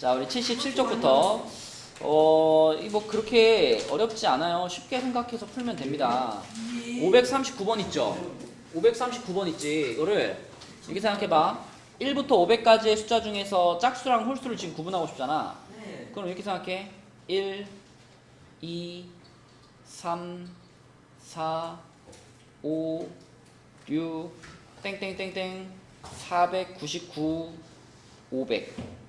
자, 우리 77쪽부터 뭐 그렇게 어렵지 않아요. 쉽게 생각해서 풀면 됩니다. 539번 있죠? 539번 있지. 이거를 이렇게 생각해봐. 1부터 500까지의 숫자 중에서 짝수랑 홀수를 지금 구분하고 싶잖아. 그럼 이렇게 생각해. 1, 2, 3, 4, 5, 6, 땡땡땡땡, 499, 500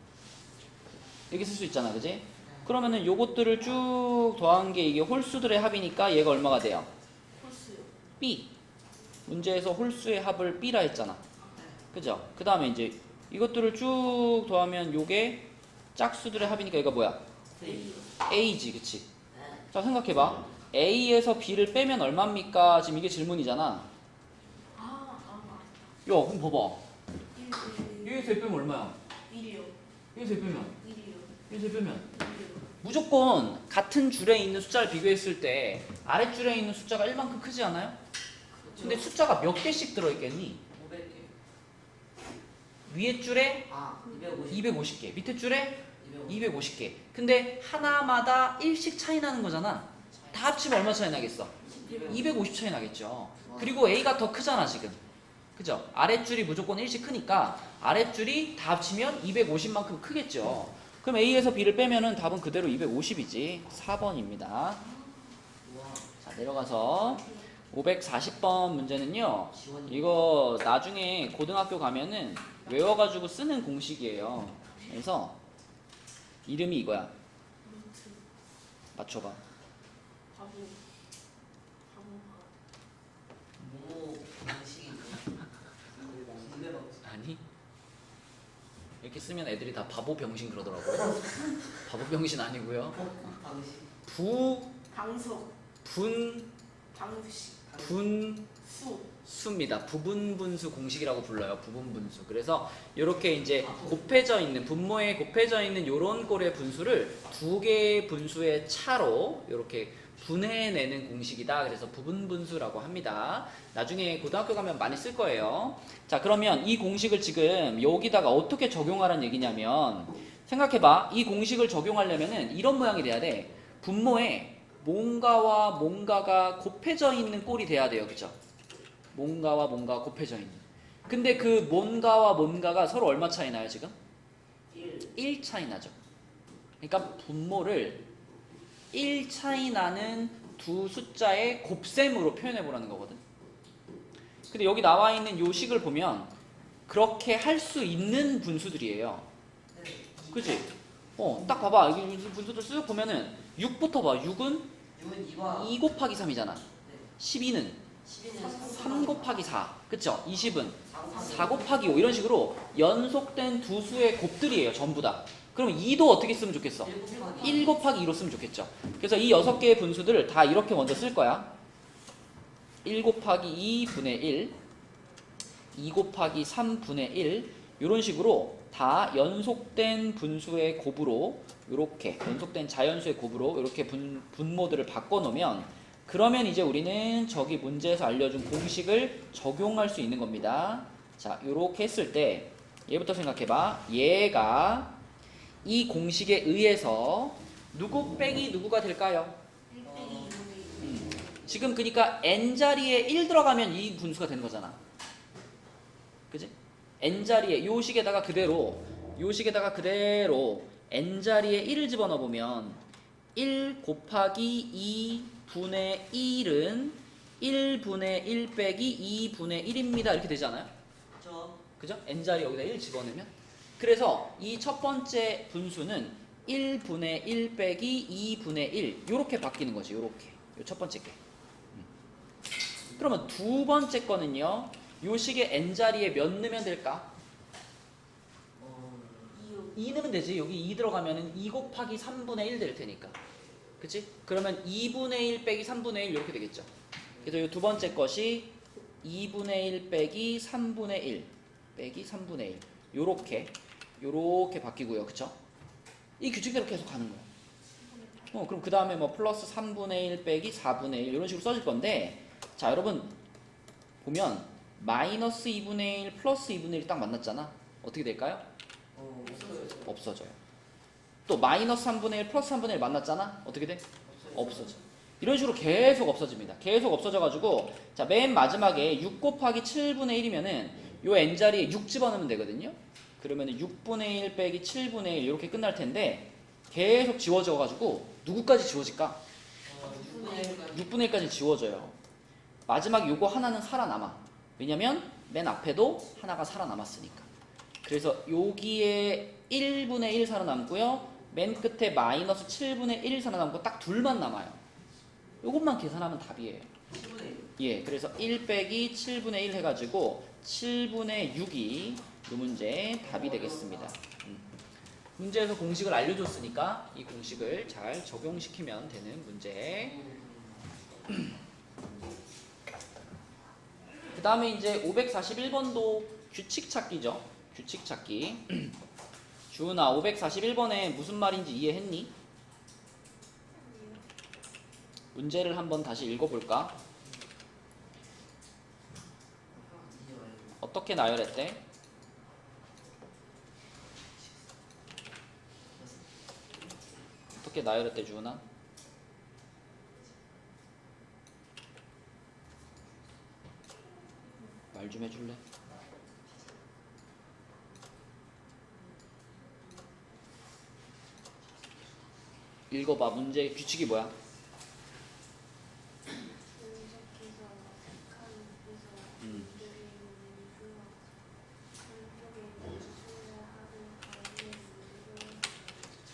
이렇게 쓸 수 있잖아, 그지? 그러면은 요것들을 쭉 더한 게 이게 홀수들의 합이니까 얘가 얼마가 돼요? 홀수요. B. 문제에서 홀수의 합을 B라 했잖아. 그죠? 그 다음에 이제 이것들을 쭉 더하면 요게 짝수들의 합이니까 얘가 뭐야? A지, 그치? 자, 생각해봐. A에서 B를 빼면 얼마입니까? 지금 이게 질문이잖아. 야, 그럼 봐봐. 여기서 빼면 얼마야? 1이요. 여기서 빼면? 1이요. 여기서 빼면? 1이요. 무조건 같은 줄에 있는 숫자를 비교했을 때 아랫줄에 있는 숫자가 1만큼 크지 않아요? 근데 숫자가 몇 개씩 들어있겠니? 500개. 위에 줄에 250. 250개, 밑에 줄에 250개. 근데 하나마다 1씩 차이 나는 거잖아. 다 합치면 얼마 차이 나겠어? 250 차이 나겠죠. 그리고 A가 더 크잖아, 지금. 그죠? 아랫줄이 무조건 1씩 크니까 아랫줄이 다 합치면 250만큼 크겠죠. 그럼 A에서 B를 빼면은 답은 그대로 250이지. 4번입니다. 자, 내려가서 540번 문제는요. 이거 나중에 고등학교 가면은 외워가지고 쓰는 공식이에요. 그래서 이름이 이거야. 맞춰봐. 바보. 뭐 방식이 아니? 이렇게 쓰면 애들이 다 바보 병신 그러더라고요. 바보 병신 아니고요. 방식. 방석. 방식. 수. 수입니다. 부분분수 공식이라고 불러요. 부분분수. 그래서 이렇게 이제 곱해져 있는, 분모에 곱해져 있는 요런 꼴의 분수를 두 개의 분수의 차로 이렇게 분해내는 공식이다. 그래서 부분분수라고 합니다. 나중에 고등학교 가면 많이 쓸 거예요. 자, 그러면 이 공식을 지금 여기다가 어떻게 적용하라는 얘기냐면, 생각해봐. 이 공식을 적용하려면은 이런 모양이 돼야 돼. 분모에 뭔가와 뭔가가 곱해져 있는 꼴이 돼야 돼요. 그죠? 뭔가와 뭔가가 곱해져 있는. 근데 그 뭔가와 뭔가가 서로 얼마 차이 나요, 지금? 1 차이 나죠. 그러니까 분모를 1 차이 나는 두 숫자의 곱셈으로 표현해 보라는 거거든. 근데 여기 나와 있는 요 식을 보면 그렇게 할 수 있는 분수들이에요. 그치? 딱 봐봐. 이 분수들 쓱 보면은 6부터 봐. 6은 2 곱하기 3이잖아. 12는 3 곱하기 4. 그쵸? 20은 4 곱하기 5. 이런 식으로 연속된 두 수의 곱들이에요. 전부 다. 그럼 2도 어떻게 쓰면 좋겠어? 1 곱하기 2로 쓰면 좋겠죠. 그래서 이 6개의 분수들을 다 이렇게 먼저 쓸 거야. 1 곱하기 2분의 1, 2 곱하기 3분의 1 이런 식으로 다 연속된 분수의 곱으로 이렇게 연속된 자연수의 곱으로 이렇게 분모들을 바꿔놓으면 그러면 이제 우리는 저기 문제에서 알려준 공식을 적용할 수 있는 겁니다. 자, 이렇게 했을 때 얘부터 생각해봐. 얘가 이 공식에 의해서 누구 빼기 누구가 될까요? 지금 그러니까 n자리에 1 들어가면 이 분수가 되는 거잖아. 그지? n자리에 요 식에다가 그대로 n자리에 1을 집어넣어 보면 1 곱하기 2분의 1은 1분의 1 빼기 2분의 1입니다. 이렇게 되지 않아요? 그죠? n자리 여기다 1 집어넣으면 그래서 이 첫 번째 분수는 1분의 1 빼기 2분의 1 요렇게 바뀌는 거지. 요렇게 요 첫 번째 게. 그러면 두 번째 거는요. 요 식의 n자리에 몇 넣으면 될까? 2 넣으면 되지. 여기 2 들어가면은 2 곱하기 3분의 1 될 테니까. 그치? 그러면 2분의 1 빼기 3분의 1 이렇게 되겠죠. 그래서 이 두 번째 것이 2분의 1 빼기 3분의 1 빼기 3분의 1 요렇게 바뀌고요. 그쵸? 이 규칙대로 계속 가는 거야. 그럼 그 다음에 뭐 플러스 3분의 1 빼기 4분의 1 이런 식으로 써질 건데, 자, 여러분 보면 마이너스 2분의 1 플러스 2분의 1이 딱 만났잖아. 어떻게 될까요? 없어져요. 또 마이너스 3분의 1 플러스 3분의 1 만났잖아. 어떻게 돼? 없어져. 이런 식으로 계속 없어집니다. 계속 없어져가지고 자, 맨 마지막에 6 곱하기 7분의 1이면은 요 n자리에 6 집어넣으면 되거든요. 그러면은 6분의 1 빼기 7분의 1 이렇게 끝날 텐데 계속 지워져가지고 누구까지 지워질까? 6분의 1까지 지워져요. 마지막 요거 하나는 살아남아. 왜냐면 맨 앞에도 하나가 살아남았으니까. 그래서 여기에 1분의 1 살아남고요. 맨 끝에 마이너스 7분의 1 살아남고 딱 둘만 남아요. 요것만 계산하면 답이에요. 10분의 예, 그래서 1 빼기 7분의 1 해가지고 7분의 6이 이 문제의 답이 되겠습니다. 문제에서 공식을 알려줬으니까 이 공식을 잘 적용시키면 되는 문제. 그 다음에 이제 541번도 규칙 찾기죠. 규칙 찾기. 주은아, 541번에 무슨 말인지 이해했니? 문제를 한번 다시 읽어볼까? 어떻게 나열했대? 어떻게 나열했대, 주은아? 말 좀 해줄래? 읽어봐. 문제 규칙이 뭐야?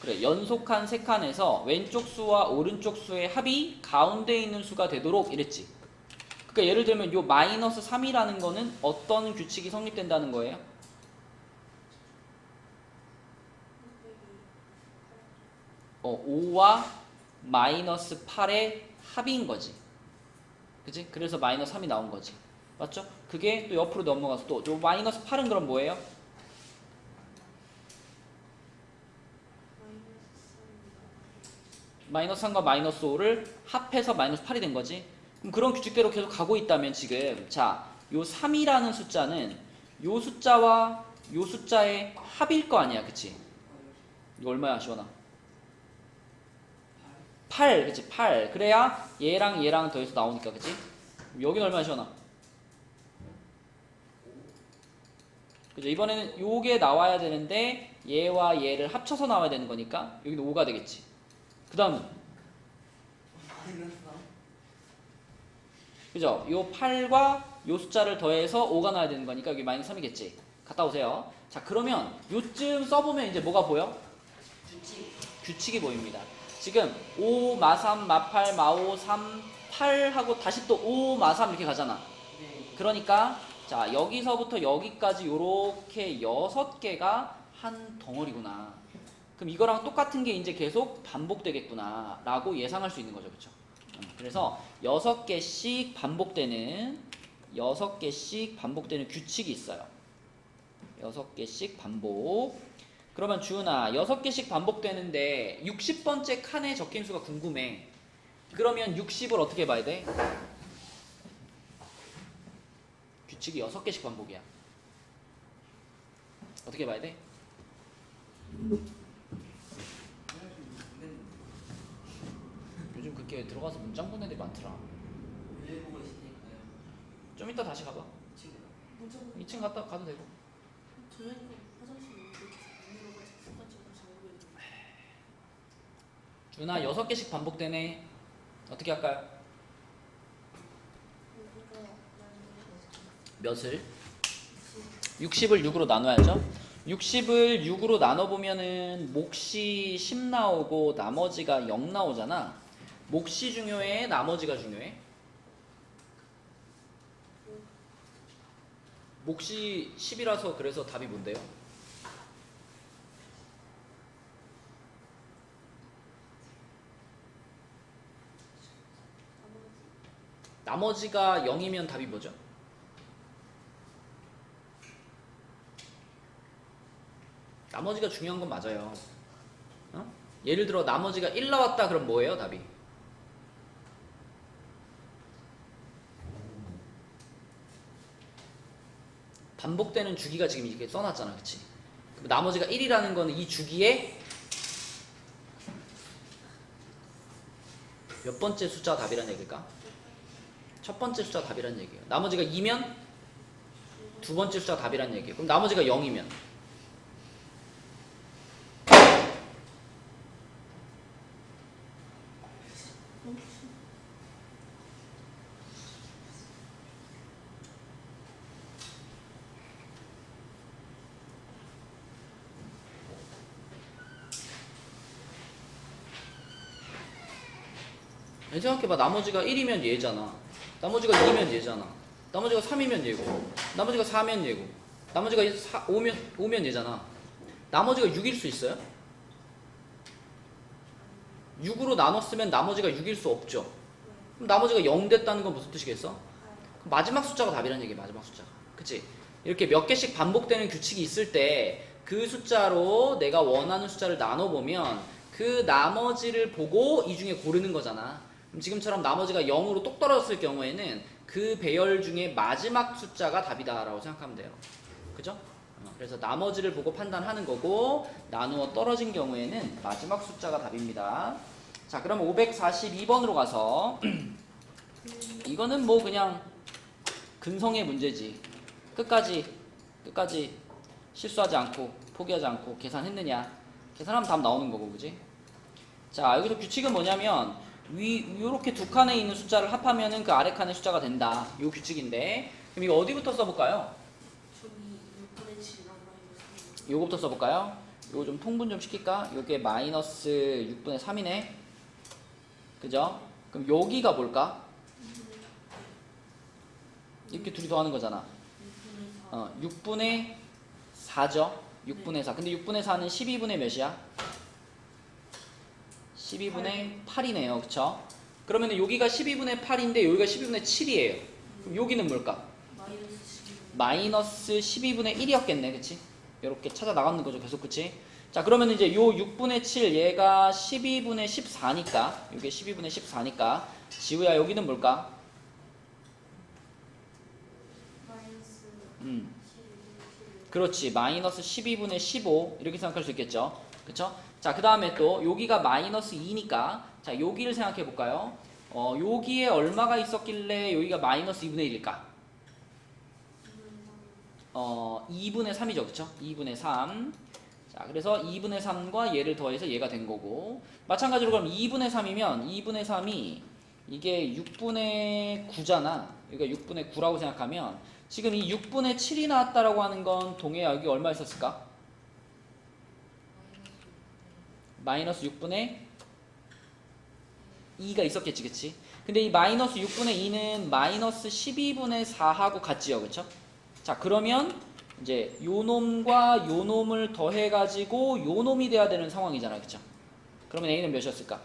그래, 연속한 세 칸에서 왼쪽 수와 오른쪽 수의 합이 가운데 있는 수가 되도록 이랬지. 그러니까 예를 들면 요 마이너스 3이라는 거는 어떤 규칙이 성립된다는 거예요? 5와 마이너스 8의 합인 거지. 그치? 그래서 마이너스 3이 나온 거지. 맞죠? 그게 또 옆으로 넘어가서 또 요 마이너스 8은 그럼 뭐예요? 마이너스 3과 마이너스 5를 합해서 마이너스 8이 된 거지. 그럼 그런 규칙대로 계속 가고 있다면 지금 자, 요 3이라는 숫자는 요 숫자와 요 숫자의 합일 거 아니야. 그치? 이거 얼마야, 시원아? 8, 그치? 8. 그래야 얘랑 얘랑 더해서 나오니까, 그치? 여긴 얼마야, 시원아? 그죠? 이번에는 요게 나와야 되는데 얘와 얘를 합쳐서 나와야 되는 거니까 여기는 5가 되겠지. 그 다음은 그죠? 요 8과 요 숫자를 더해서 5가 나와야 되는 거니까 여기 마이너스 3이겠지. 갔다 오세요. 자, 그러면 요쯤 써보면 이제 뭐가 보여? 규칙이 보입니다. 지금 5, 마3, 마8, 마5, 3, 8하고 다시 또 5, 마3 이렇게 가잖아. 그러니까 자, 여기서부터 여기까지 요렇게 6개가 한 덩어리구나. 그럼 이거랑 똑같은 게 이제 계속 반복되겠구나 라고 예상할 수 있는 거죠. 그렇죠? 그래서 6개씩 반복되는 규칙이 있어요. 6개씩 반복. 그러면 주은아, 6개씩 반복되는데 60번째 칸에 적힌 수가 궁금해. 그러면 60을 어떻게 봐야 돼? 규칙이 6개씩 반복이야. 어떻게 봐야 돼? 요즘 그렇게 들어가서 문장 보는 애들이 많더라. 왜 보고 있으니까요? 좀 이따 다시 가봐. 지금 2층 갔다 가도 되고. 조현이가 화장실에 이렇게 내려가지고 습관적으로 잠그고 있는 준아, 6개씩 반복되네. 어떻게 할까요? 몇을? 60을 6으로 나눠야죠. 60을 6으로 나눠보면은 몫이 10 나오고 나머지가 0 나오잖아. 몫이 중요해? 나머지가 중요해? 몫이 10이라서 그래서 답이 뭔데요? 나머지가 0이면 답이 뭐죠? 나머지가 중요한 건 맞아요. 어? 예를 들어 나머지가 1 나왔다 그럼 뭐예요 답이? 반복되는 주기가 지금 이렇게 써놨잖아. 그치? 그럼 나머지가 1이라는 거는 이 주기의 몇 번째 숫자가 답이란 얘기일까? 첫 번째 숫자가 답이란 얘기예요. 나머지가 2면 두 번째 숫자가 답이란 얘기예요. 그럼 나머지가 0이면 생각해봐. 나머지가 1이면 얘잖아. 나머지가 2면 얘잖아. 나머지가 3이면 얘고, 나머지가 4면 얘고, 나머지가 5면 얘잖아. 나머지가 6일 수 있어요? 6으로 나눴으면 나머지가 6일 수 없죠. 그럼 나머지가 0 됐다는 건 무슨 뜻이겠어? 그럼 마지막 숫자가 답이라는 얘기야. 마지막 숫자가. 그치? 이렇게 몇 개씩 반복되는 규칙이 있을 때 그 숫자로 내가 원하는 숫자를 나눠보면 그 나머지를 보고 이 중에 고르는 거잖아. 그럼 지금처럼 나머지가 0으로 똑 떨어졌을 경우에는 그 배열 중에 마지막 숫자가 답이다라고 생각하면 돼요. 그죠? 그래서 나머지를 보고 판단하는 거고, 나누어 떨어진 경우에는 마지막 숫자가 답입니다. 자, 그럼 542번으로 가서 이거는 뭐 그냥 근성의 문제지. 끝까지 실수하지 않고 포기하지 않고 계산했느냐, 계산하면 답 나오는 거고, 그지? 자, 여기서 규칙은 뭐냐면 요렇게 두 칸에 있는 숫자를 합하면은 그 아래 칸의 숫자가 된다. 요 규칙인데, 그럼 이거 어디부터 써볼까요? 저기 6분의 7이랑 마이너스 요거부터 써볼까요? 요거 좀 통분 좀 시킬까? 요게 마이너스 6분의 3이네. 그죠? 그럼 여기가 뭘까? 이렇게 둘이 더하는 거잖아. 6분의 4죠? 6분의 4. 근데 6분의 4는 12분의 몇이야? 12분의 8이네요. 그쵸? 그러면 여기가 12분의 8인데 여기가 12분의 7이에요. 그럼 여기는 뭘까? 마이너스 12분의 1이었겠네. 그치? 이렇게 찾아 나가는 거죠. 계속. 그치? 자, 그러면 이제 요 6분의 7 얘가 12분의 14니까, 요게 12분의 14니까 지우야, 여기는 뭘까? 그렇지. 마이너스 12분의 15 이렇게 생각할 수 있겠죠. 그쵸? 자, 그 다음에 또 여기가 마이너스 2니까 자, 여기를 생각해 볼까요? 여기에 얼마가 있었길래 여기가 마이너스 2분의 1일까? 2분의 3이죠. 그쵸? 2분의 3. 자, 그래서 2분의 3과 얘를 더해서 얘가 된 거고, 마찬가지로 그럼 2분의 3이면 2분의 3이 이게 6분의 9잖아. 여기가 6분의 9라고 생각하면 지금 이 6분의 7이 나왔다라고 하는 건 동해야, 여기 얼마 있었을까? 마이너스 6분의 2가 있었겠지. 그치? 근데 이 마이너스 6분의 2는 마이너스 12분의 4하고 같지요. 그쵸? 자, 그러면 이제 요 놈과 요 놈을 더해가지고 요 놈이 돼야 되는 상황이잖아요. 그쵸? 그러면 A는 몇이었을까?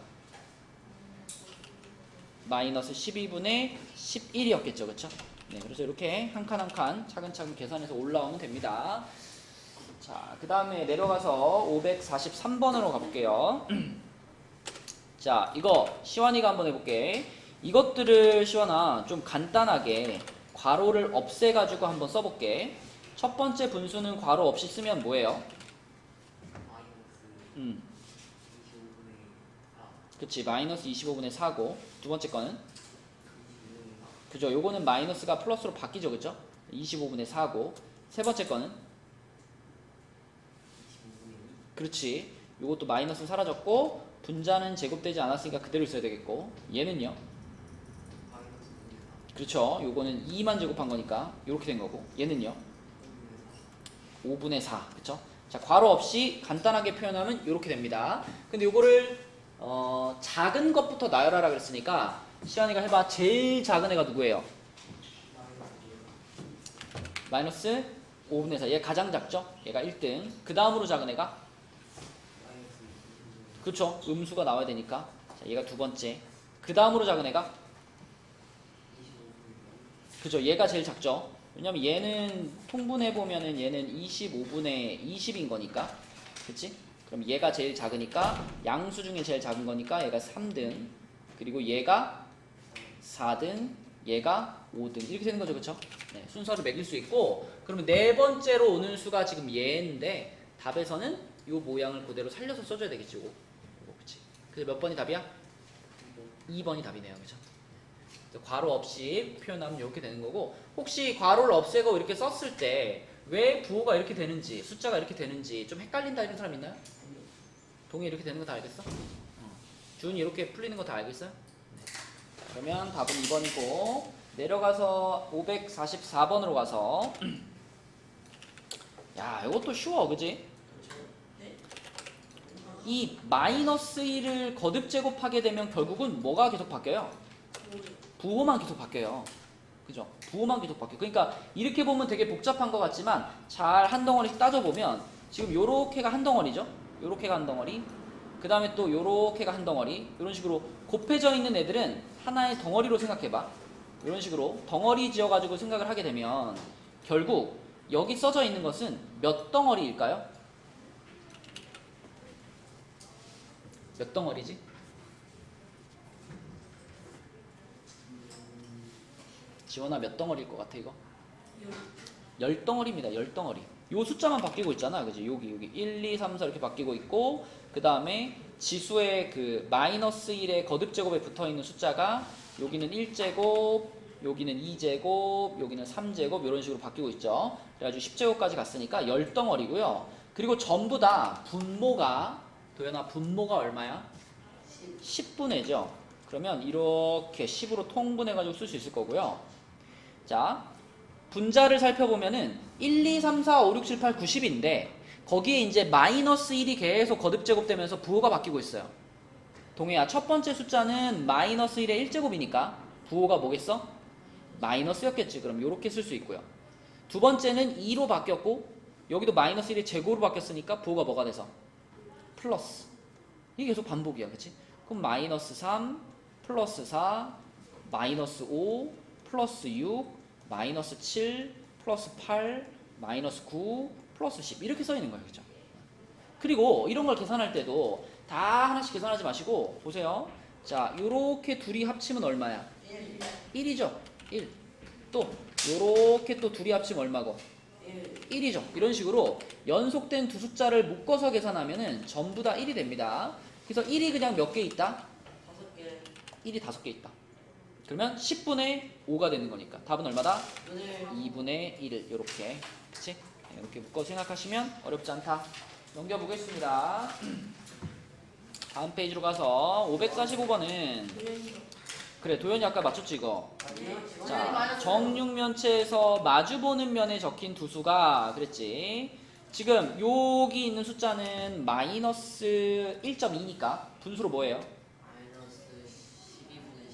마이너스 12분의 11이었겠죠. 그쵸? 네, 그래서 이렇게 한 칸 한 칸 차근차근 계산해서 올라오면 됩니다. 자, 그 다음에 내려가서 543번으로 가볼게요. 자, 이거 시완이가 한번 해볼게. 이것들을 시완아 좀 간단하게 괄호를 없애가지고 한번 써볼게. 첫 번째 분수는 괄호 없이 쓰면 뭐예요? 그치, 마이너스 25분의 4고, 두 번째 거는? 그죠, 요거는 마이너스가 플러스로 바뀌죠. 그죠? 25분의 4고, 세 번째 거는? 그렇지, 요것도 마이너스 사라졌고 분자는 제곱되지 않았으니까 그대로 있어야 되겠고, 얘는요? 그렇죠, 요거는 2만 제곱한 거니까 요렇게 된 거고, 얘는요? 5분의 4. 그쵸? 자, 괄호 없이 간단하게 표현하면 요렇게 됩니다. 근데 요거를 작은 것부터 나열하라 그랬으니까 시환이가 해봐. 제일 작은 애가 누구예요? 마이너스 5분의 4. 얘 가장 작죠? 얘가 1등. 그 다음으로 작은 애가? 그쵸, 음수가 나와야 되니까. 자, 얘가 두 번째. 그 다음으로 작은 애가? 그죠, 얘가 제일 작죠. 왜냐면 얘는 통분해보면은 얘는 25분의 20인 거니까. 그치? 그럼 얘가 제일 작으니까 양수 중에 제일 작은 거니까 얘가 3등, 그리고 얘가 4등, 얘가 5등 이렇게 되는 거죠. 그쵸? 네, 순서를 매길 수 있고, 그러면 네 번째로 오는 수가 지금 얘인데 답에서는 요 모양을 그대로 살려서 써줘야 되겠지. 요거. 그치? 그래서 몇 번이 답이야? 2번이 답이네요. 그죠? 괄호 없이 표현하면 이렇게 되는 거고, 혹시 괄호를 없애고 이렇게 썼을 때 왜 부호가 이렇게 되는지, 숫자가 이렇게 되는지 좀 헷갈린다 이런 사람 있나요? 동이 이렇게 되는 거 다 알겠어? 준이 이렇게 풀리는 거 다 알겠어요? 네. 그러면 답은 2번이고, 내려가서 544번으로 가서 야, 이것도 쉬워, 그지? 네? 이 마이너스 1을 거듭 제곱하게 되면 결국은 뭐가 계속 바뀌어요? 부호만 계속 바뀌어요. 그죠? 부호만 계속 바뀌어요. 그러니까 이렇게 보면 되게 복잡한 것 같지만 잘 한 덩어리씩 따져보면 지금 요렇게가 한 덩어리죠? 요렇게가 한 덩어리, 그 다음에 또 요렇게가 한 덩어리, 이런 식으로 곱해져 있는 애들은 하나의 덩어리로 생각해봐. 이런 식으로 덩어리 지어가지고 생각을 하게 되면 결국 여기 써져 있는 것은 몇 덩어리일까요? 몇 덩어리지? 지원아 몇 덩어리일 것 같아 이거? 10덩어리입니다. 10덩어리. 요 숫자만 바뀌고 있잖아. 그지? 여기 1, 2, 3, 4 이렇게 바뀌고 있고, 그 다음에 지수의 그 마이너스 1의 거듭 제곱에 붙어 있는 숫자가 여기는 1제곱, 여기는 2제곱, 여기는 3제곱 이런 식으로 바뀌고 있죠. 그래가지고 10제곱까지 갔으니까 10덩어리고요. 그리고 전부 다 분모가, 도연아 분모가 얼마야? 10분의죠. 그러면 이렇게 10으로 통분해가지고 쓸 수 있을 거고요. 자, 분자를 살펴보면은 1, 2, 3, 4, 5, 6, 7, 8, 9, 10인데 거기에 이제 마이너스 1이 계속 거듭 제곱되면서 부호가 바뀌고 있어요. 동해야, 첫 번째 숫자는 마이너스 1의 1제곱이니까 부호가 뭐겠어? 마이너스였겠지. 그럼 이렇게 쓸 수 있고요. 두 번째는 2로 바뀌었고 여기도 마이너스 1의 제곱으로 바뀌었으니까 부호가 뭐가 돼서? 플러스. 이게 계속 반복이야. 그치? 그럼 마이너스 3, 플러스 4, 마이너스 5, 플러스 6, 마이너스 7, 플러스 8, 마이너스 9, 플러스 10 이렇게 써 있는 거예요. 그죠? 그리고 이런 걸 계산할 때도 다 하나씩 계산하지 마시고 보세요. 자, 요렇게 둘이 합치면 얼마야? 1이죠. 1. 또 요렇게 또 둘이 합치면 얼마고? 1이죠. 이런 식으로 연속된 두 숫자를 묶어서 계산하면은 전부 다 1이 됩니다. 그래서 1이 그냥 몇 개 있다? 5개. 1이 5개 있다. 그러면 10분의 5가 되는 거니까 답은 얼마다? 2분의 1을 이렇게, 그치? 이렇게 묶어 생각하시면 어렵지 않다. 넘겨보겠습니다. 다음 페이지로 가서 545번은 그래, 도현이 아까 맞췄지 이거? 자, 정육면체에서 마주보는 면에 적힌 두 수가 그랬지. 지금 여기 있는 숫자는 마이너스 1.2니까 분수로 뭐예요? 마이너스 12분의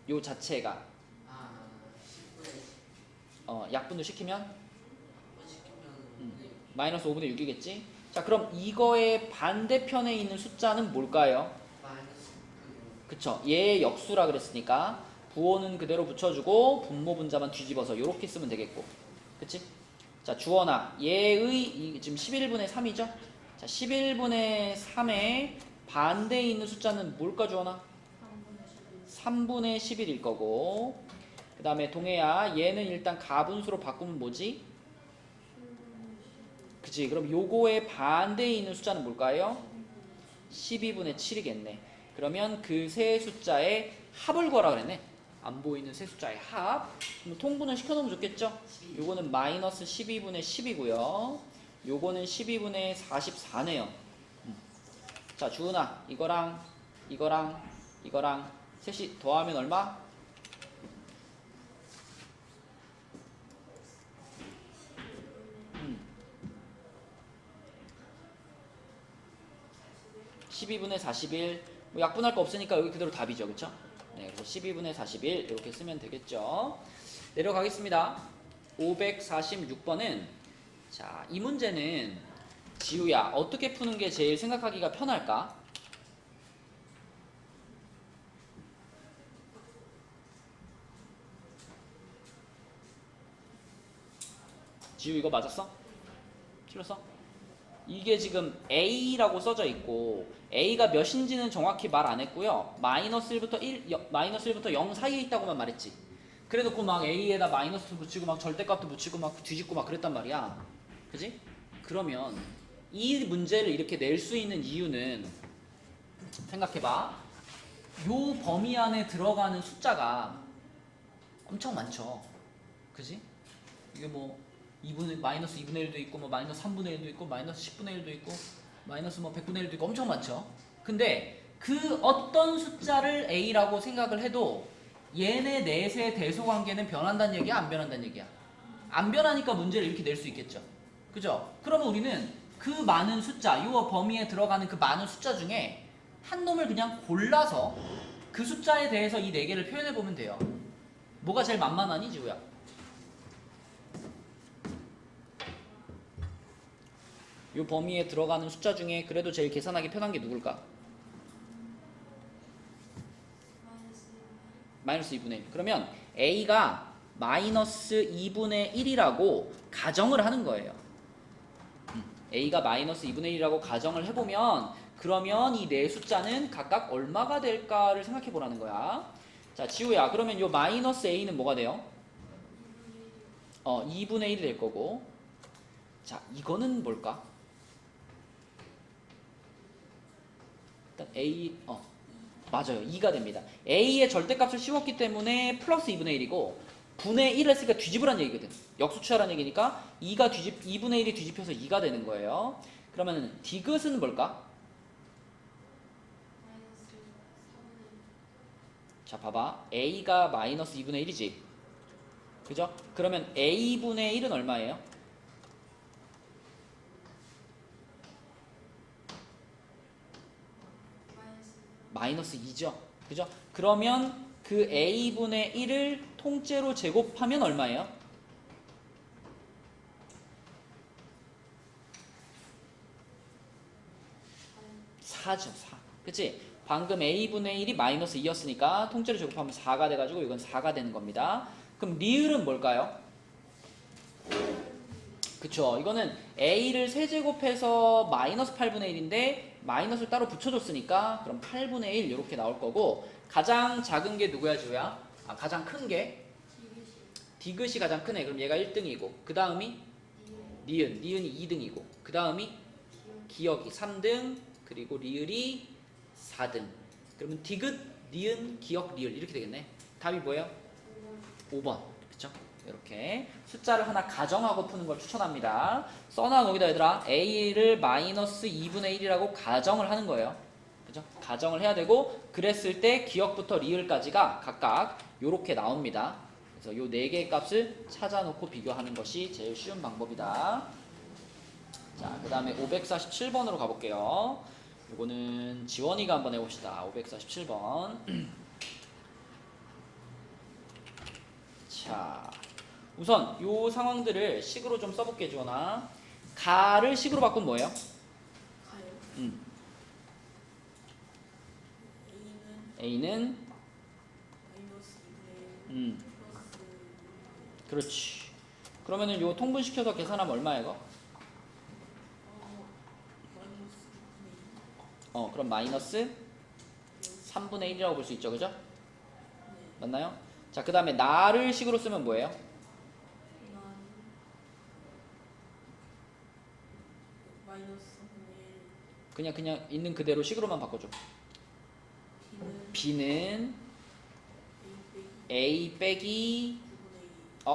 10. 요 자체가 10분의 10. 약분을 시키면 시키면 마이너스 5분의 6이겠지. 자, 그럼 이거의 반대편에 있는 숫자는 뭘까요? 마이너스 9. 그쵸, 얘의 역수라 그랬으니까 부호는 그대로 붙여주고 분모 분자만 뒤집어서 이렇게 쓰면 되겠고, 그치? 자, 주원아, 얘의 지금 11분의 3이죠? 자, 11분의 3의 반대에 있는 숫자는 뭘까, 주원아? 3분의 11일 거고, 그 다음에 동해야, 얘는 일단 가분수로 바꾸면 뭐지? 그치? 그럼 요거의 반대에 있는 숫자는 뭘까요? 12분의 7이겠네. 그러면 그 세 숫자의 합을 구하라 그랬네. 안 보이는 세 숫자의 합. 그럼 통분을 시켜놓으면 좋겠죠? 요거는 마이너스 12분의 10이고요. 요거는 12분의 44네요. 자, 주은아, 이거랑 이거랑 이거랑 셋이 더하면 얼마? 음. 12분의 41. 뭐 약분할 거 없으니까 여기 그대로 답이죠. 그쵸? 네, 그래서 12분의 41 이렇게 쓰면 되겠죠. 내려가겠습니다. 546번은 자, 이 문제는 지우야, 어떻게 푸는 게 제일 생각하기가 편할까? 지우 이거 맞았어? 틀렸어? 이게 지금 A라고 써져 있고 A가 몇인지는 정확히 말 안 했고요. 마이너스 1부터 0 사이에 있다고만 말했지. 그래놓고 막 A에다 마이너스 붙이고 막 절대값도 붙이고 막 뒤집고 막 그랬단 말이야. 그지? 그러면 이 문제를 이렇게 낼 수 있는 이유는 생각해봐. 요 범위 안에 들어가는 숫자가 엄청 많죠. 그지? 이게 뭐 마이너스 2분의 1도 있고 뭐 마이너스 3분의 1도 있고 마이너스 10분의 1도 있고 마이너스 뭐 100분의 1도 있고 엄청 많죠. 근데 그 어떤 숫자를 A라고 생각을 해도 얘네 넷의 대소관계는 변한다는 얘기야, 안 변한다는 얘기야? 안 변하니까 문제를 이렇게 낼 수 있겠죠. 그죠? 그러면 우리는 그 많은 숫자, 요 범위에 들어가는 그 많은 숫자 중에 한 놈을 그냥 골라서 그 숫자에 대해서 이 네 개를 표현해 보면 돼요. 뭐가 제일 만만하니, 지우야? 요 범위에 들어가는 숫자 중에 그래도 제일 계산하기 편한 게 누굴까? 마이너스 2분의 1. 그러면 A가 마이너스 2분의 1이라고 가정을 하는 거예요. A가 마이너스 2분의 1이라고 가정을 해보면 그러면 이 네 숫자는 각각 얼마가 될까를 생각해 보라는 거야. 자, 지우야. 그러면 요 마이너스 A는 뭐가 돼요? 2분의 1이 될 거고. 자, 이거는 뭘까? 일단 A, 맞아요. 2가 됩니다. A의 절대값을 씌웠기 때문에 플러스 2분의 1이고 분의 1을 했으니까 뒤집으란 얘기거든. 역수치하라는 얘기니까 2분의 1이 뒤집혀서 2가 되는 거예요. 그러면 디귿은 뭘까? 자, 봐봐. A가 마이너스 2분의 1이지. 그죠? 그러면 A분의 1은 얼마예요? 마이너스 2죠. 그죠? 그러면 그 A분의 1을 통째로 제곱하면 얼마예요? 4죠. 4. 그치? 방금 A분의 1이 마이너스 2였으니까 통째로 제곱하면 4가 돼가지고 이건 4가 되는 겁니다. 그럼 리을은 뭘까요? 그쵸. 이거는 A를 세제곱해서 마이너스 8분의 1인데 마이너스를 따로 붙여줬으니까 그럼 8분의 1 이렇게 나올 거고 가장 작은 게 누구야, 지우야? 가장 큰 게 디귿이 가장 크네. 그럼 얘가 1등이고 그 다음이 니은이 2등이고 그 다음이 기억이 3등 그리고 리을이 4등. 그러면 디귿, 니은, 기억, 리을 이렇게 되겠네. 답이 뭐예요? 5번. 그쵸? 이렇게 숫자를 하나 가정하고 푸는 걸 추천합니다. 써놔 거기다 얘들아. A를 마이너스 2분의 1이라고 가정을 하는 거예요. 그죠? 가정을 해야 되고 그랬을 때 기억부터 리을까지가 각각 요렇게 나옵니다. 그래서 요 4개의 값을 찾아놓고 비교하는 것이 제일 쉬운 방법이다. 자, 그 다음에 547번으로 가볼게요. 요거는 지원이가 한번 해봅시다. 547번. 자, 우선 요 상황들을 식으로 좀 써볼게, 지원아. 가를 식으로 바꾸면 뭐예요? 가요. A는 마이너스 2분의 1 플러스 그렇지. 그러면은 요 통분시켜서 계산하면 얼마야 이거? 마이너스 2분의 2. 그럼 마이너스 3분의 1이라고 볼 수 있죠, 그죠? 네. 맞나요? 자, 그 다음에 나를 식으로 쓰면 뭐예요? 난 마이너스 3분의 1. 그냥 있는 그대로 식으로만 바꿔줘. B는 B는 A A 빼기 빼기 2분의 2.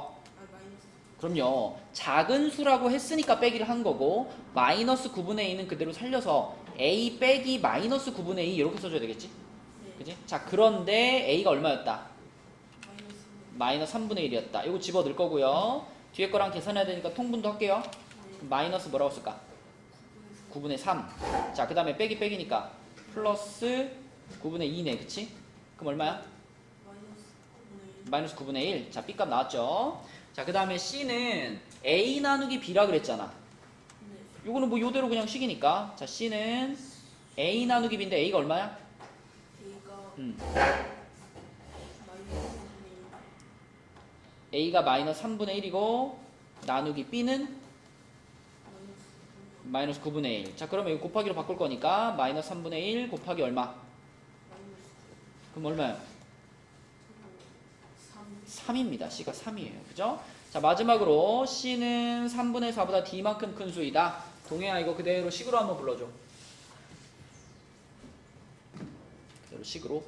마이너스 그럼요. 작은 수라고 했으니까 빼기를 한 거고 마이너스 9분의 2는 그대로 살려서 A 빼기 마이너스 9분의 2 이렇게 써줘야 되겠지? 네. 그지? 자, 그런데 A가 얼마였다? 마이너스 마이너스 3분의 1이었다. 이거 집어 넣을 거고요. 뒤에 거랑 계산해야 되니까 통분도 할게요. 네. 마이너스 뭐라고 쓸까? 9분의 3. 자, 그 다음에 빼기 빼기니까 플러스 9분의 2네. 그치? 그럼 얼마야? 마이너스 9분의 1. 마이너스 9분의 1. 자, B값 나왔죠? 자, 그 다음에 C는 A 나누기 B라 그랬잖아. 네. 요거는 뭐 요대로 그냥 식이니까. 자, C는 A 나누기 B인데 A가 얼마야? A가 마이너스 3분의 1. A가 마이너스 3분의 1이고 나누기 B는 마이너스 9분의 1. 자, 그러면 이거 곱하기로 바꿀 거니까 마이너스 3분의 1 곱하기 얼마? 마이너스 그럼 얼마야? 3. 3입니다. C가 3이에요. 그죠? 자, 마지막으로 C는 3분의 4보다 D만큼 큰 수이다. 동해야 이거 그대로 식으로 한번 불러줘. 그대로 식으로.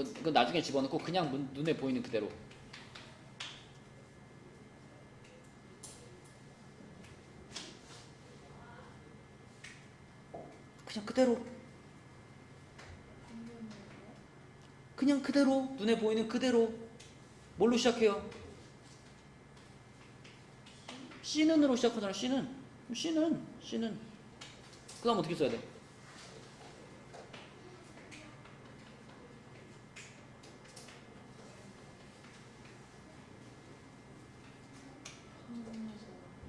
그건 나중에 집어넣고 그냥 눈에 보이는 그대로. 그냥 그대로. 그냥 그대로 눈에 보이는 그대로. 뭘로 시작해요? C는으로 시작하잖아. C는 그 다음 어떻게 써야 돼?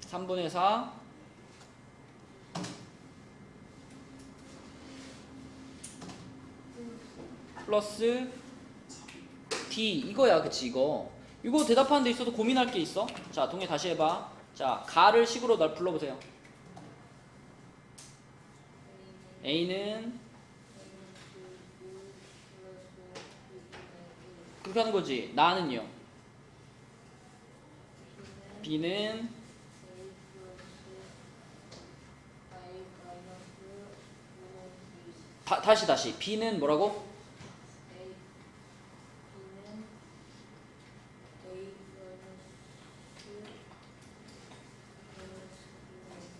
삼분의 4 플러스 D 이거야. 그치 이거 대답하는 데 있어도 고민할 게 있어. 자 동해 다시 해봐. 자 가를 식으로 날 불러보세요. A는 그렇게 하는 거지. 나는요. B는 다시 B는 뭐라고?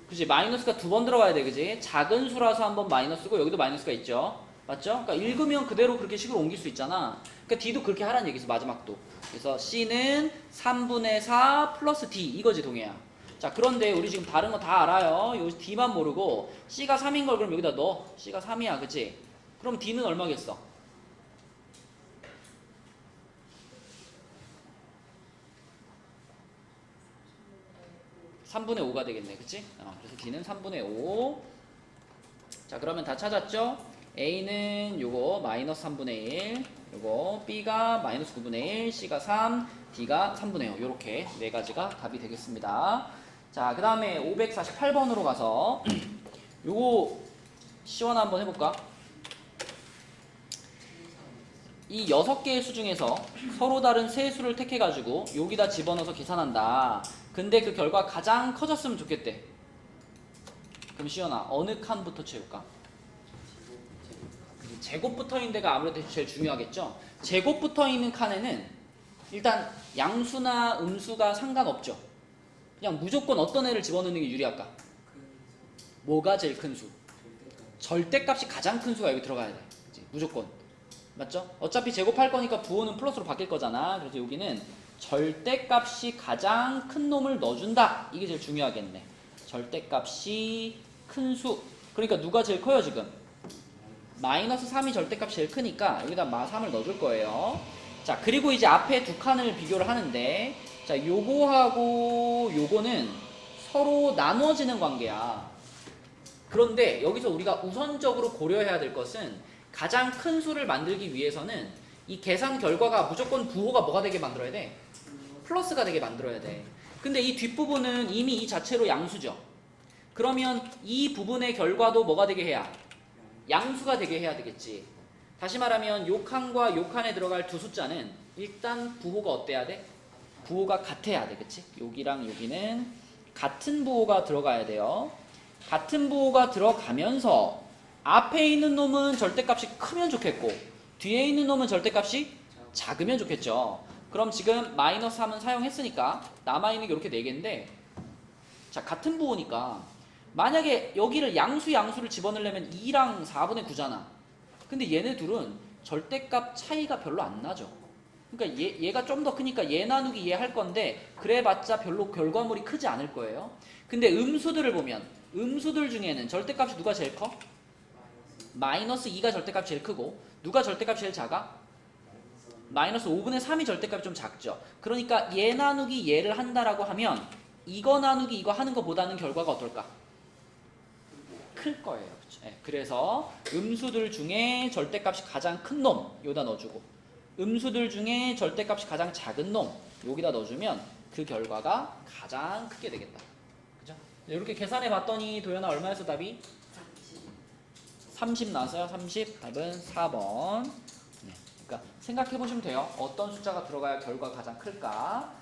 그치 마이너스가 두 번 들어가야 돼. 그지 작은 수라서 한 번 마이너스고 여기도 마이너스가 있죠. 맞죠? 그러니까 읽으면 그대로 그렇게 식으로 옮길 수 있잖아. 그러니까 D도 그렇게 하라는 얘기죠. 마지막도. 그래서 C는 3분의 4 플러스 D 이거지 동해야. 자 그런데 우리 지금 다른 거 다 알아요. 여기 D만 모르고 C가 3인 걸 그럼 여기다 넣어. C가 3이야. 그치? 그럼 D는 얼마겠어? (3분의 5가) 되겠네. 그치? 그래서 D는 3분의 5. 자 그러면 다 찾았죠? A는 요거 마이너스 3분의 1, 요거 B가 마이너스 9분의 1, C가 3, D가 3분의 5. 요렇게 네 가지가 답이 되겠습니다. 자 그 다음에 548번으로 가서 요거 시원한 한번 해볼까? 이 6개의 수 중에서 서로 다른 세 수를 택해가지고 여기다 집어넣어서 계산한다. 근데 그 결과 가장 커졌으면 좋겠대. 그럼 시연아 어느 칸부터 채울까? 제곱 붙어있는 데가 아무래도 제일 중요하겠죠. 제곱 붙어있는 칸에는 일단 양수나 음수가 상관없죠. 그냥 무조건 어떤 애를 집어넣는 게 유리할까? 뭐가 제일 큰 수? 절대값이 가장 큰 수가 여기 들어가야 돼. 그치? 무조건. 맞죠? 어차피 제곱할 거니까 부호는 플러스로 바뀔 거잖아. 그래서 여기는 절대값이 가장 큰 놈을 넣어준다. 이게 제일 중요하겠네. 절대값이 큰 수. 그러니까 누가 제일 커요 지금? 마이너스 3이 절대값이 제일 크니까 여기다 3을 넣어줄 거예요. 자 그리고 이제 앞에 두 칸을 비교를 하는데 자 요거하고 요거는 서로 나누어지는 관계야. 그런데 여기서 우리가 우선적으로 고려해야 될 것은 가장 큰 수를 만들기 위해서는 이 계산 결과가 무조건 부호가 뭐가 되게 만들어야 돼? 플러스가 되게 만들어야 돼. 근데 이 뒷부분은 이미 이 자체로 양수죠. 그러면 이 부분의 결과도 뭐가 되게 해야? 양수가 되게 해야 되겠지. 다시 말하면 요 칸과 요 칸에 들어갈 두 숫자는 일단 부호가 어때야 돼? 부호가 같아야 돼. 그치? 여기랑 여기는 같은 부호가 들어가야 돼요. 같은 부호가 들어가면서 앞에 있는 놈은 절대값이 크면 좋겠고 뒤에 있는 놈은 절대값이 작으면 좋겠죠. 그럼 지금 마이너스 3은 사용했으니까 남아있는 게 이렇게 4개인데 자 같은 부호니까 만약에 여기를 양수를 집어넣으려면 2랑 4분의 9잖아. 근데 얘네 둘은 절대값 차이가 별로 안 나죠. 그러니까 얘가 좀 더 크니까 얘 나누기 얘 할 건데 그래봤자 별로 결과물이 크지 않을 거예요. 근데 음수들을 보면 음수들 중에는 절대값이 누가 제일 커? 마이너스 2가 절대값이 제일 크고 누가 절대값이 제일 작아? 마이너스 5분의 3이 절대값이 좀 작죠. 그러니까 얘 나누기 얘를 한다라고 하면 이거 나누기 이거 하는 것보다는 결과가 어떨까? 클 거예요. 그쵸? 네, 그래서 음수들 중에 절대값이 가장 큰 놈 여기다 넣어주고 음수들 중에 절대값이 가장 작은 놈 여기다 넣어주면 그 결과가 가장 크게 되겠다. 그죠? 이렇게 계산해 봤더니 도연아 얼마였어 답이? 30 나왔어요. 30 답은 4번. 네, 그러니까 생각해 보시면 돼요. 어떤 숫자가 들어가야 결과가 가장 클까?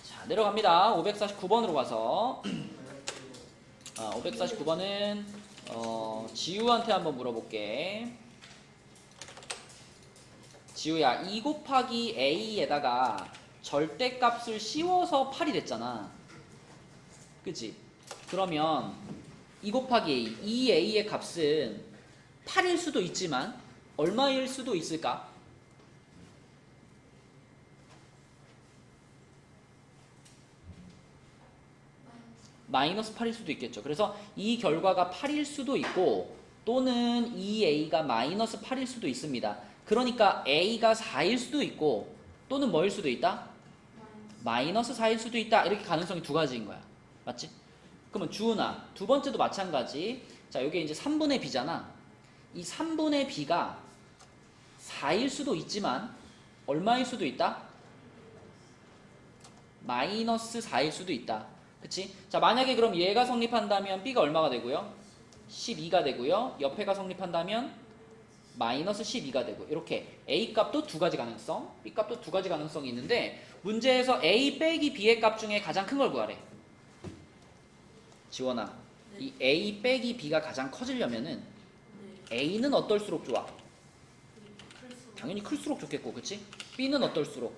자 내려갑니다. 549번으로 가서 549번은 지우한테 한번 물어볼게. 지우야 2 곱하기 a에다가 절대값을 씌워서 8이 됐잖아. 그치? 그러면 2 곱하기 a, 이 a의 값은 8일 수도 있지만 얼마일 수도 있을까? 마이너스 8일 수도 있겠죠. 그래서 이 결과가 8일 수도 있고 또는 이 a가 마이너스 8일 수도 있습니다. 그러니까 a가 4일 수도 있고 또는 뭐일 수도 있다? 마이너스 4일 수도 있다. 이렇게 가능성이 두 가지인 거야. 맞지? 그러면 주은아, 두 번째도 마찬가지. 자, 이게 이제 3분의 b잖아. 이 3분의 b가 4일 수도 있지만 얼마일 수도 있다? 마이너스 4일 수도 있다. 그치? 자, 만약에 그럼 얘가 성립한다면 b가 얼마가 되고요? 12가 되고요. 옆에가 성립한다면 마이너스 12가 되고 이렇게 a 값도 두 가지 가능성, b 값도 두 가지 가능성이 있는데 문제에서 a 빼기 b의 값 중에 가장 큰 걸 구하래. 지원아, 이 a 빼기 b가 가장 커지려면은 a는 어떨수록 좋아? 당연히 클수록 좋겠고, 그치? b는 어떨수록?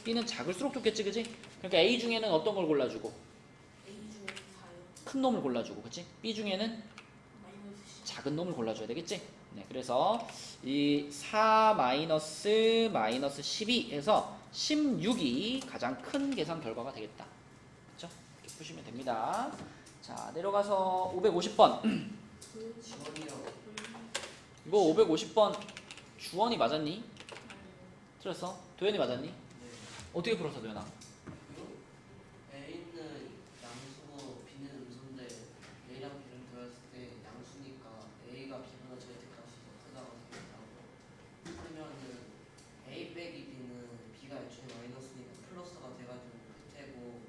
b는 작을수록 좋겠지, 그치? 그러니까 a 중에는 어떤 걸 골라주고? A 중에 4요. 큰 놈을 골라주고, 그치? b 중에는 마이너스 10. 작은 놈을 골라줘야 되겠지? 네, 그래서 이 4 마이너스 12 해서 16이 가장 큰 계산 결과가 되겠다. 그렇죠? 이렇게 푸시면 됩니다. 자, 내려가서 550번. 지원이라고. 이거 550번 주원이 맞았니? 틀렸어? 도현이 맞았니? 네. 어떻게 풀었어, 도현아? A는 양수고 B는 음수인데 A랑 B를 더했을 때 양수니까 A가 B보다 절대값이 더 크다고 생각하고 그러면은 A 빼기 B는 B가 애초에 마이너스니까 플러스가 돼가지고 끝이고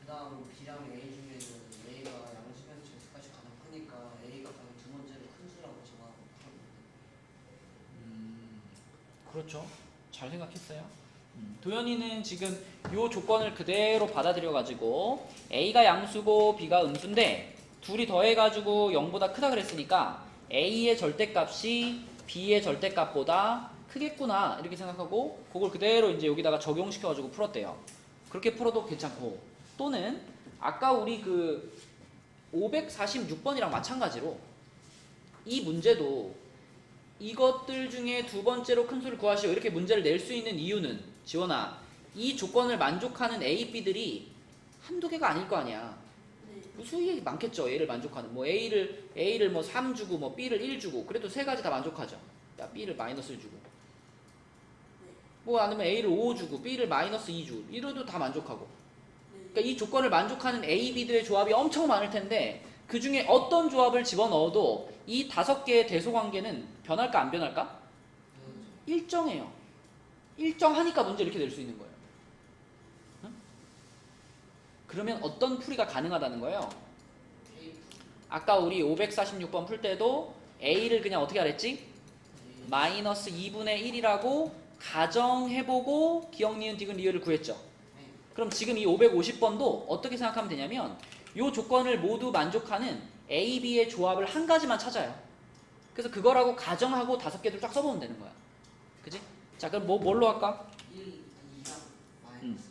그 다음 B랑 A 중에는 A가 양수면서 절대값이 가장 크니까 A가 가장 두 번째로 큰 수라고 정하고 그렇죠. 잘 생각했어요. 도현이는 지금 이 조건을 그대로 받아들여 가지고 A가 양수고 B가 음수인데 둘이 더해 가지고 0보다 크다 그랬으니까 A의 절대값이 B의 절대값보다 크겠구나 이렇게 생각하고 그걸 그대로 이제 여기다가 적용시켜 가지고 풀었대요. 그렇게 풀어도 괜찮고 또는 아까 우리 그 546번이랑 마찬가지로 이 문제도 이것들 중에 두 번째로 큰 수를 구하시오 이렇게 문제를 낼 수 있는 이유는 지원아 이 조건을 만족하는 A, B들이 한두 개가 아닐 거 아니야. 네. 수익이 많겠죠. A를 만족하는 뭐 A를 뭐 3 주고 뭐 B를 1 주고 그래도 세 가지 다 만족하죠. 야, B를 마이너스 1 주고 뭐 아니면 A를 5 주고 B를 마이너스 2 주고 이래도 다 만족하고 그러니까 이 조건을 만족하는 A, B들의 조합이 엄청 많을 텐데 그 중에 어떤 조합을 집어넣어도 이 5개의 대소관계는 변할까 안 변할까? 일정해요. 일정하니까 문제 이렇게 낼 수 있는 거예요. 응? 그러면 어떤 풀이가 가능하다는 거예요? 아까 우리 546번 풀 때도 A를 그냥 어떻게 하랬지? 마이너스 2분의 1이라고 가정해보고 기억, 니은, 디귿, 리을을 구했죠. 그럼 지금 이 550번도 어떻게 생각하면 되냐면 이 조건을 모두 만족하는 A, B의 조합을 한 가지만 찾아요. 그래서 그거라고 가정하고 5개를 쫙 써보면 되는 거야. 그지? 자, 그럼 뭘로 할까? 1, 2랑 마이너스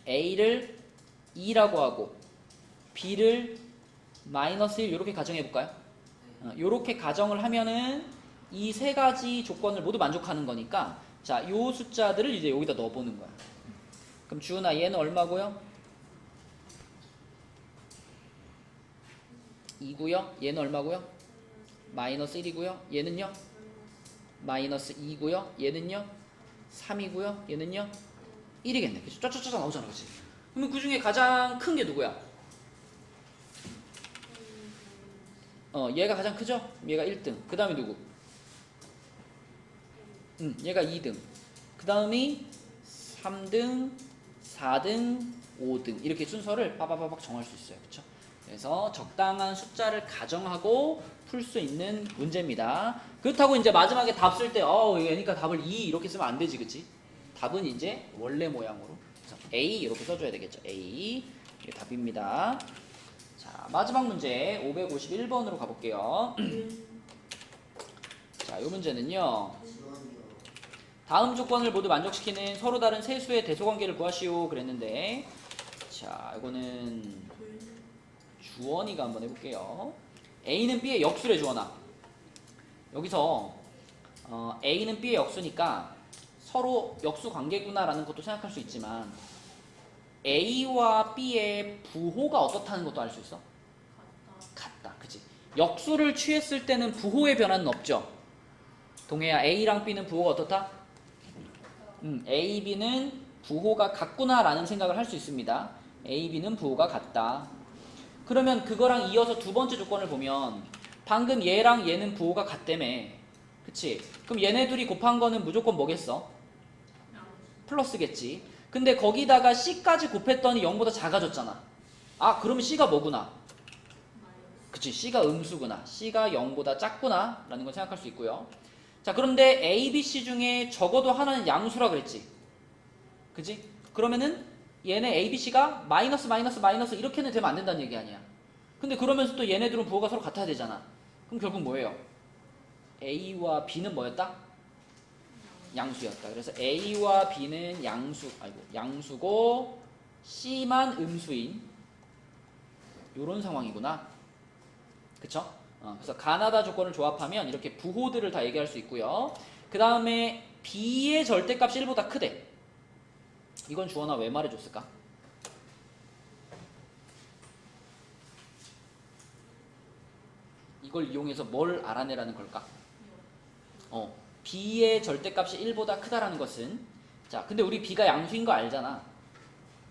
A를 2라고 하고 B를 마이너스 1 이렇게 가정해볼까요? 이렇게 가정을 하면은 이 세 가지 조건을 모두 만족하는 거니까 자, 요 숫자들을 이제 여기다 넣어보는 거야. 그럼 주은아 얘는 얼마고요? 2고요. 얘는 얼마고요? 마이너스 1이고요. 얘는요? 마이너스 2고요. 얘는요? 3이고요. 얘는요? 1이겠네. 그치? 쫙쫙쫙 나오잖아. 그치? 그러면 그 중에 가장 큰 게 누구야? 얘가 가장 크죠? 얘가 1등. 그 다음에 누구? 얘가 2등. 그 다음이 3등, 4등, 5등. 이렇게 순서를 빠바바박 정할 수 있어요. 그쵸? 그래서 적당한 숫자를 가정하고 풀 수 있는 문제입니다. 그렇다고 이제 마지막에 답 쓸 때, 그러니까 답을 2 이렇게 쓰면 안 되지, 그치? 답은 이제 원래 모양으로. 그래서 A 이렇게 써줘야 되겠죠. A. 이게 답입니다. 자, 마지막 문제 551번으로 가볼게요. 자, 이 문제는요. 다음 조건을 모두 만족시키는 서로 다른 세 수의 대소관계를 구하시오 그랬는데, 자 이거는 주원이가 한번 해볼게요. A는 B의 역수래 주원아. 여기서 A는 B의 역수니까 서로 역수 관계구나라는 것도 생각할 수 있지만 A와 B의 부호가 어떻다는 것도 알 수 있어? 같다. 그치? 역수를 취했을 때는 부호의 변화는 없죠. 동해야, A랑 B는 부호가 어떻다? A, B는 부호가 같구나라는 생각을 할 수 있습니다. A, B는 부호가 같다. 그러면 그거랑 이어서 두 번째 조건을 보면 방금 얘랑 얘는 부호가 같다며. 그치? 그럼 얘네 둘이 곱한 거는 무조건 뭐겠어? 플러스겠지. 근데 거기다가 C까지 곱했더니 0보다 작아졌잖아. 아, 그러면 C가 뭐구나? 그치, C가 음수구나. C가 0보다 작구나 라는 걸 생각할 수 있고요. 자, 그런데 A, B, C 중에 적어도 하나는 양수라 그랬지. 그치? 그러면은 얘네 A, B, C가 마이너스 마이너스 마이너스 이렇게는 되면 안 된다는 얘기 아니야. 근데 그러면서 또 얘네들은 부호가 서로 같아야 되잖아. 그럼 결국 뭐예요? A와 B는 뭐였다? 양수였다. 그래서 A와 B는 양수고 C만 음수인 요런 상황이구나. 그쵸? 그래서 가나다 조건을 조합하면 이렇게 부호들을 다 얘기할 수 있고요. 그 다음에 B의 절대값이 1보다 크대. 이건 주원아 왜 말해줬을까? 이걸 이용해서 뭘 알아내라는 걸까? B의 절대값이 1보다 크다라는 것은, 자, 근데 우리 B가 양수인 거 알잖아.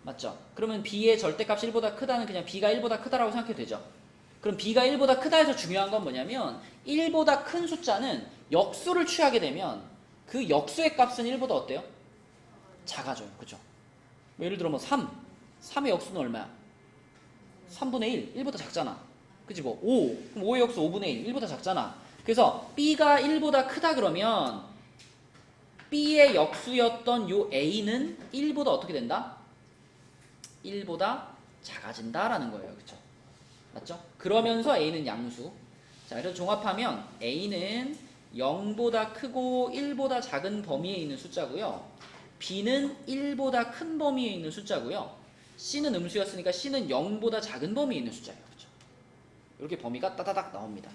맞죠? 그러면 B의 절대값이 1보다 크다는 그냥 B가 1보다 크다라고 생각해도 되죠. 그럼 B가 1보다 크다 해서 중요한 건 뭐냐면 1보다 큰 숫자는 역수를 취하게 되면 그 역수의 값은 1보다 어때요? 작아져요. 그죠? 뭐 예를 들어 뭐 3의 역수는 얼마야? 3분의 1, 1보다 작잖아. 그치? 뭐 5, 그럼 5의 역수 5분의 1, 1보다 작잖아. 그래서 B가 1보다 크다 그러면 B의 역수였던 요 A는 1보다 어떻게 된다? 1보다 작아진다라는 거예요. 그쵸? 맞죠? 그러면서 A는 양수. 자, 그래서 종합하면 A는 0보다 크고 1보다 작은 범위에 있는 숫자고요. B는 1보다 큰 범위에 있는 숫자고요. C는 음수였으니까 C는 0보다 작은 범위에 있는 숫자예요. 그렇죠? 이렇게 범위가 따다닥 나옵니다.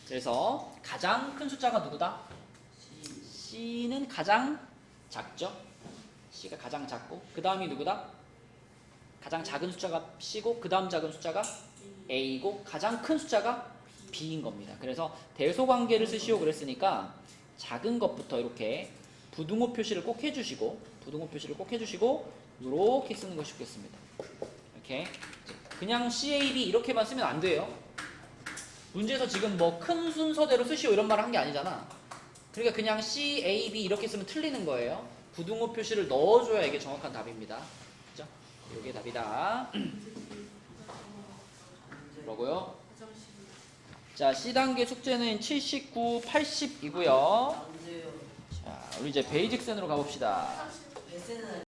그래서 가장 큰 숫자가 누구다? C는 가장 작죠? C가 가장 작고 그 다음이 누구다? 가장 작은 숫자가 C고 그 다음 작은 숫자가 A고 가장 큰 숫자가 B인 겁니다. 그래서 대소관계를 쓰시오 그랬으니까 작은 것부터 이렇게 부등호 표시를 꼭 해주시고 이렇게 쓰는 것이 좋겠습니다. 이렇게 그냥 CAB 이렇게만 쓰면 안 돼요. 문제에서 지금 뭐 큰 순서대로 쓰시오 이런 말을 한 게 아니잖아. 그러니까 그냥 CAB 이렇게 쓰면 틀리는 거예요. 부등호 표시를 넣어줘야 이게 정확한 답입니다. 그죠? 이게 답이다. 뭐라고요? 자, C단계 숙제는 79, 80이고요. 자, 우리 이제 베이직센으로 가봅시다.